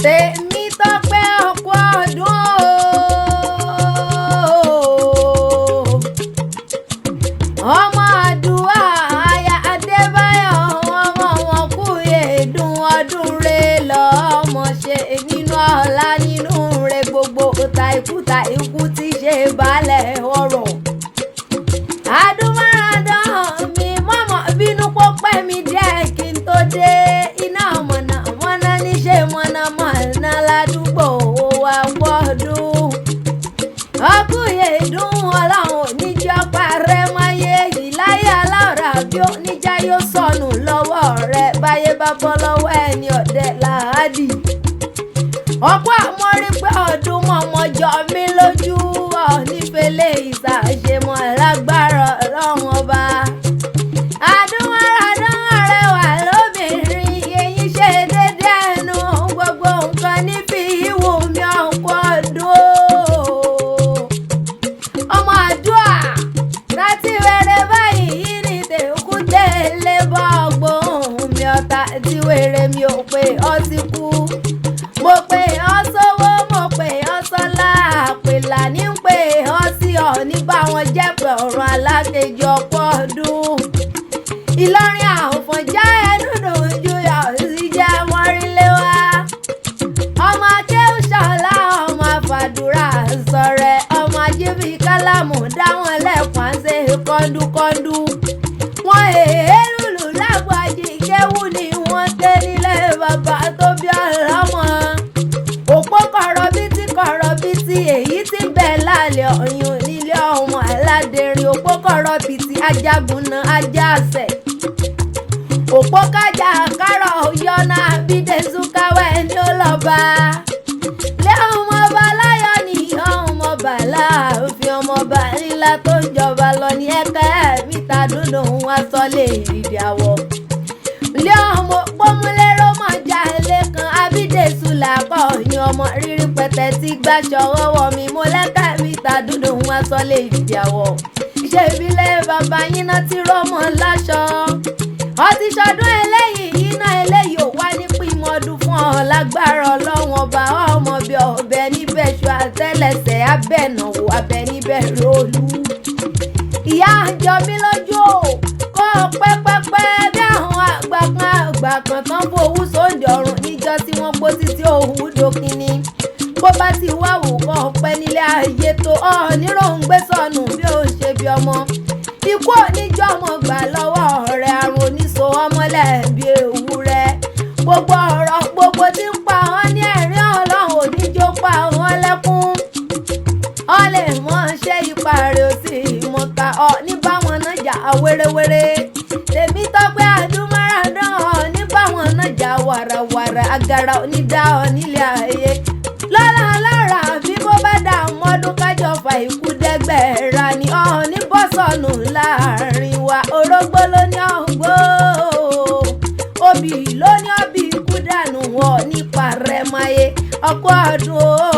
Temitope ọkọ ọdún o. Ọmọ Adua aya Adébáyọ̀ ọmọ wọn kú yèédún ọdún re lọ́mọ ṣe nínú ọlá nínú re gbogbo ta ikú ti ṣe balẹ̀ ọ̀rọ̀. Adúmáradán mi mọ́mọ́ bínú pópẹ́ mi díẹ̀ kí n tó dé iná mọ̀nàmọ́ná níṣẹ́ mọ̀nàmọ́ná ládùúgbò wa pọ̀dún. Ọkùnrin dùn ọlọ́run oníjọ́ parẹ́ máyé yìí láyé alára bí oníjà yóò sọnù lọ́wọ́ rẹ̀ báyé bá bọ́ lọ́wọ́ ẹni ọ̀dẹ làádì. Ọ̀pọ̀ àmọ́rí pé ọdún mọ̀mọ́jọ́ mi lójú ọ̀ nífẹ̀lẹ́ ìsàṣemọ̀ lágbára ọlọ́run ọba. Adúmáradán arẹwà lóbìnrin eyín ṣe dédé ẹnu gbogbo nǹkan nífi ìwò mi ọ̀pọ̀ ọdún. Ọmọ Adua láti wẹ̀rẹ̀ báyìí ní tèkú tẹ́lẹ̀ bọ́ gbóhùn mi ọ̀tá tí wẹ̀rẹ̀ mi ò pé ọ ti kú. Mo pè ọ́ sówó mo pè ọ́ sọ́lá àpèlà ní pé ọ́ sí ọ nígbà wọn jẹ́ pé ọ̀run alákejì ọ̀pọ̀ ọdún. Ìlọrin àfọ̀njá ẹnu dojú yọ sí jẹ́ wọ́n rí lé wá. Ọmọ akéwù ṣọlá ọmọ àfàdúrà sọ̀rẹ́ ọmọ ajíbi kálámù dáwọn lẹ́kùn àṣẹ kọ́ńdúkọ́ńdú. Wọ́n èé lùlù lágbàjì kéwù ni wọ́n tẹ́ nílé bàbá tó bí ọlọ́mọ. Òpó kọ̀rọ̀bìtì èyí tí ń bẹ lálẹ́ ọ̀yún nílé ọmọ aládẹ̀rín. Òpó kọ̀rọ̀bìtì ajagunna ajáṣẹ̀. Òpó kájà kárọ̀ yọ̀nà àbídẹ́sù káwẹ́ ní ọlọ́ba. Lé ọmọ ọba láyọ̀ ní ọmọ ọba láàfin ọmọ ọba ńlá tó ń jọba lọ ní ẹ̀kẹ́ mítà dúndùn wá sọ́lé ìrìndì àwọ̀. Lé ọmọ pọ́nmúlérò mọ̀já lẹ́kan àbídẹ́sù làkọ̀ ní ọmọ rírí pẹ̀tẹ́ tí gbàṣọ ọwọ́ mi mo lẹ́kẹ́ mítà dúndùn wá sọ́lé ìrìndì àwọ̀. Ṣé ìbílẹ̀ bàbá yín náà ti rọ́mọ láṣọ? Ọtí ṣọdún eléyìí iná eléyìí ò wá ní pímọdún fún ọ lágbára ọlọ́wọ́n ọba ọmọ bíi ọbẹ níbẹ̀ ṣọ àtẹ́lẹsẹ̀ abẹ́nàwó abẹ níbẹ̀ rólú. Ìyá àjọ mi lójú ò kọ́ pẹ́pẹ́pẹ́ bí àwọn àgbà kan tán fowó sóúnjẹ ọ̀run níjọ́ tí wọ́n pọ́ títí òwú dókínní. Bó bá ti wá wò kọ́ pẹ́ nílé ayé tó ọ̀ níròǹgbé sọnù bí ó ṣe bí ọmọ. Ikú oníjọ́ ọmọ gbà lọ́wọ́ rẹ̀ àrùn oníṣò ọmọlẹ̀ bí ewúrẹ́. Gbogbo ọ̀rọ̀ gbogbo tí ń pa wọ́n ní ẹ̀rín ọlọ́run oníjó pa wọ́n lẹ́kún. Ọ lè mọ̀ ṣe ipa rẹ̀ ó sì mọ̀ ká ọ ní báwọn náà jà wéréwéré. Temitope Adúmáradán ọ ní báwọn náà jà wàràwàrà agara onídà ọ nílé ayé. Lọ́la lára bí bó bá dà mọ́dún kájọ fa ikú dẹ́gbẹ̀ẹ́ra ni ọ ní bọ́sọ̀nù láàrin wa. Orógbó ló ní ọ̀gbó obì ló ní ọbì ikú dànù wọ̀ nípa rẹ̀ máyé ọkọ̀ ọdún o.